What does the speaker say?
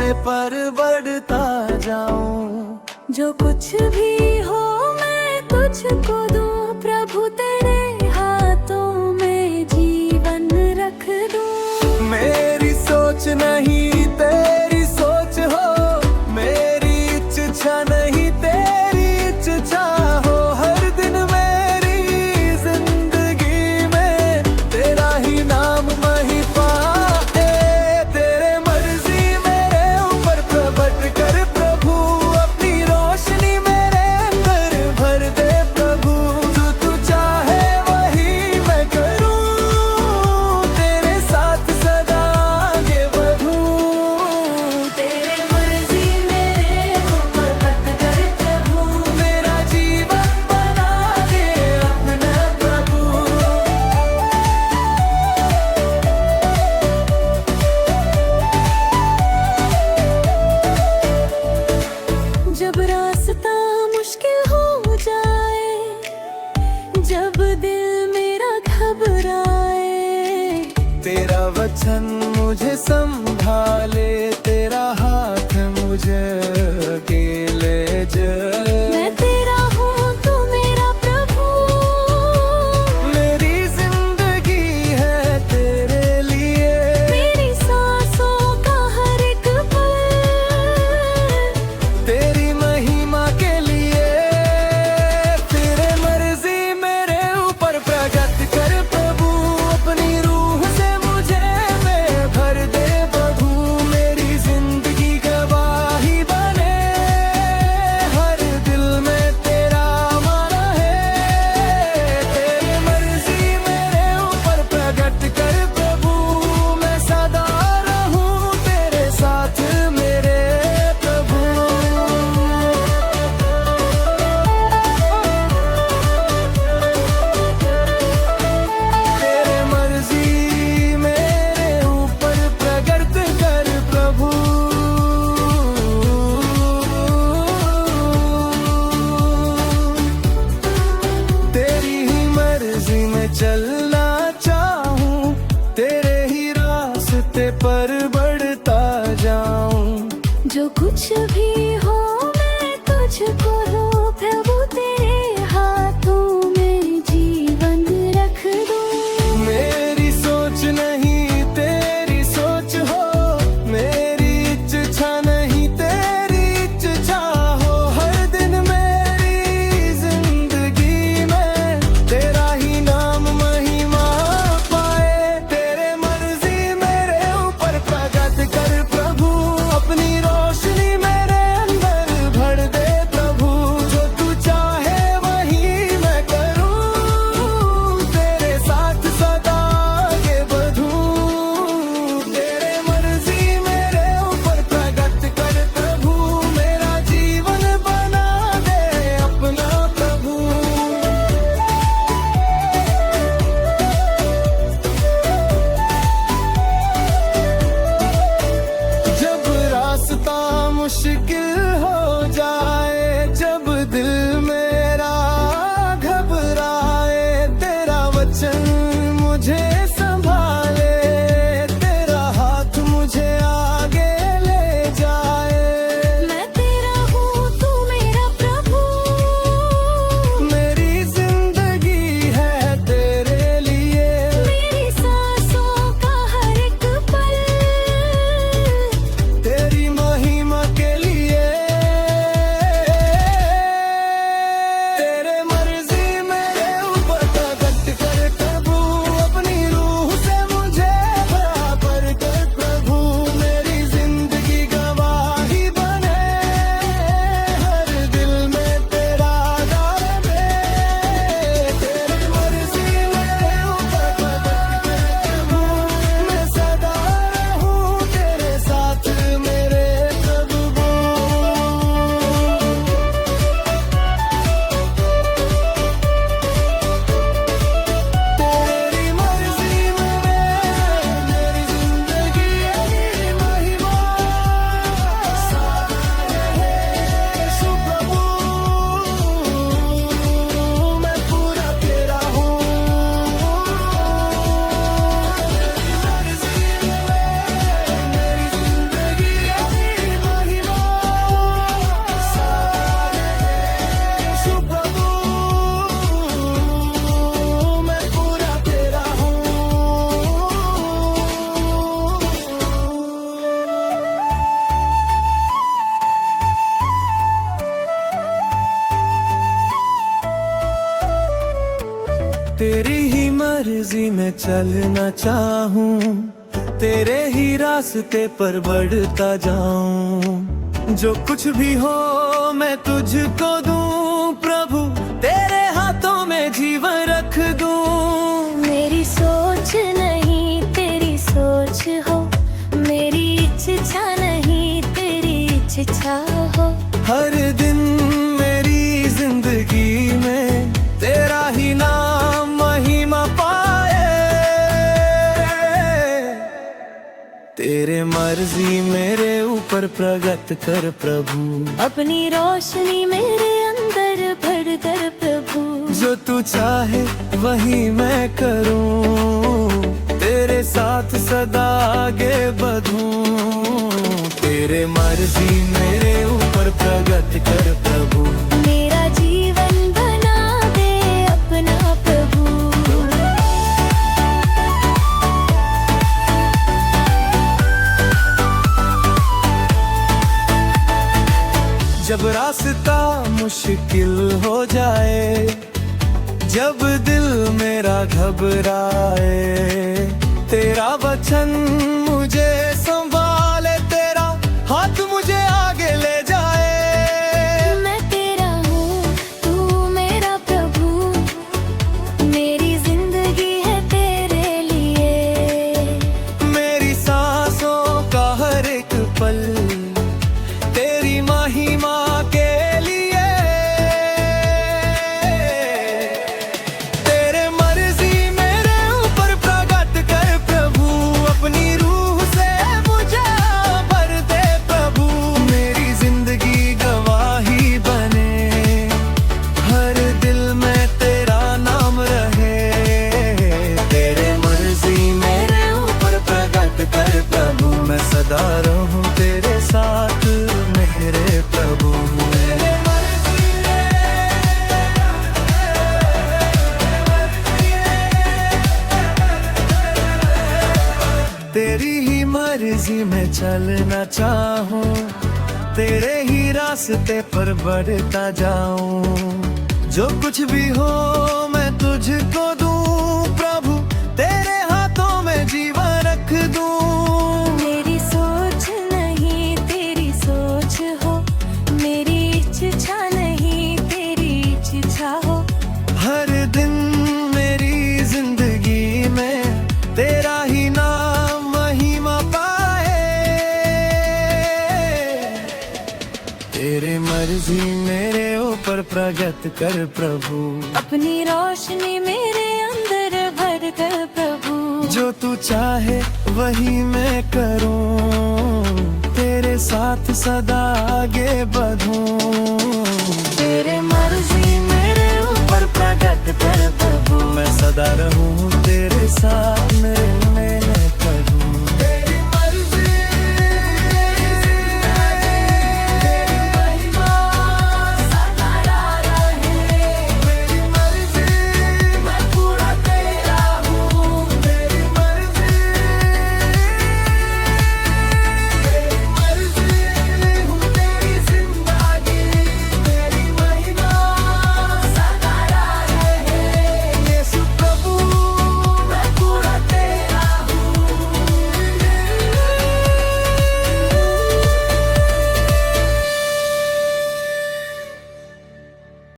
से पर बढ़ता जाऊं। जो कुछ भी हो मैं तुझको दूं, प्रभु तेरे हाथों में जीवन रख दूं। मेरी सोच नहीं तेरी सोच हो, मेरी इच्छा नहीं तेरी इच्छा हो। हर दिन मेरी जिंदगी में तेरा ही नाम मही पाए। तेरे मर्जी मेरे ऊपर प्रकट कर प्रभु, अपनी रोशनी मेरे अंदर भर दे प्रभु। जो तू चाहे वही मैं करूं, तेरे साथ सदा आगे बढ़ूं। तेरे मर्जी मेरे ऊपर प्रकट कर प्रभु, मेरा जीवन बना दे अपना प्रभु। जब रास्ता मुश्किल हो जाए, जब दिल मेरा घबराए, तेरा वचन मुझे संभाले, तेरा हाथ मुझे अकेले जाए। मैं तेरा हूँ तू मेरा प्रभु। मेरी जिंदगी है तेरे लिए, मेरी सांसों का हर एक पल तेरी महिमा के लिए। तेरे मर्जी मेरे ऊपर प्रकट कर प्रभु, अपनी रूह से मुझे में भर दे प्रभु। मेरी जिंदगी गवाही बने, हर दिल में तेरा माना है। तेरी मर्जी मेरे ऊपर प्रकट कर प्रभु, मैं सदा रहूं तेरे साथ मेरे प्रभु। तेरे मर्जी मेरे ऊपर प्रकट कर प्रभु। तेरी ही मर्जी में चलना चाहूं, तेरे ही रास्ते पर बढ़ता जाऊं। जो कुछ भी हो मैं तुझको दूं, प्रभु तेरे हाथों में जीवन रख दूं। मेरी सोच नहीं तेरी सोच हो, मेरी इच्छा नहीं तेरी इच्छा हो। हर दिन मेरी जिंदगी में तेरा ही नाम महिमा पाए। तेरे मर्जी मेरे ऊपर प्रकट कर प्रभु, अपनी रोशनी मेरे अंदर भर दे प्रभु। जो तू चाहे वही मैं करूं, तेरे साथ सदा आगे बढ़ूं। तेरे मर्जी मेरे ऊपर प्रकट कर प्रभु, मेरा जीवन बना दे अपना प्रभु। जब रास्ता मुश्किल हो जाए, जब दिल मेरा घबराए, तेरा वचन मुझे संभाले, तेरा हाथ मुझे आगे ले जाए। मैं तेरा हूँ तू मेरा प्रभु। मेरी जिंदगी है तेरे लिए, मेरी सांसों का हर एक पल तेरी महिमा के लिए। मर्जी में चलना चाहूं, तेरे ही रास्ते पर बढ़ता जाऊं। जो कुछ भी हो मैं तुझको दूं प्रभु, तेरे हाथों में जीवन रख दूं। मेरी सोच नहीं तेरी सोच हो, मेरी इच्छा नहीं तेरी इच्छा हो। हर दिन मेरी जिंदगी में तेरा ही नाम महिमा पाए। तेरे मर्जी मेरे ऊपर प्रगट कर प्रभु, अपनी रोशनी मेरे अंदर भर कर प्रभु। जो तू चाहे वही मैं करूं, तेरे साथ सदा आगे बढ़ूं। तेरे मर्जी मेरे ऊपर प्रगट कर प्रभु, मेरा जीवन बना दे अपना प्रभु। जब रास्ता मुश्किल हो जाए, जब दिल मेरा घबराए, तेरा वचन मुझे संभाले, तेरा हाथ मुझे आगे ले जाए। मैं तेरा हूँ तू मेरा प्रभु, मेरी जिंदगी है तेरे लिए। मेरी सांसों का हर एक पल तेरी महिमा के लिए। तेरे मर्जी मेरे ऊपर प्रगट कर प्रभु, अपनी रूह से मुझे भर दे प्रभु। मेरी जिंदगी गवाही बने, हर दिल में तेरा नाम रहे। तेरे मर्जी मेरे ऊपर प्रगट कर प्रभु, मैं सदा रहूं तेरे साथ मेरे प्रभु। तेरी ही मर्जी में चलना चाहूं, तेरे ही रास्ते पर बढ़ता जाऊं। जो कुछ भी हो मैं तुझको दूं प्रभु, तेरे हाथों में जीवन रख दूं। मेरी सोच नहीं तेरी सोच हो, मेरी इच्छा नहीं तेरी इच्छा हो। हर दिन मेरी जिंदगी में तेरा ही नाम महिमा पाए। तेरे मर्जी मेरे ऊपर प्रगट कर प्रभु, अपनी रोशनी मेरे अंदर भर कर प्रभु। जो तू चाहे वही मैं करूं, तेरे साथ सदा आगे बढ़ूं। तेरे मर्जी मेरे ऊपर प्रगट कर प्रभु, मैं सदा रहूं तेरे साथ मेरे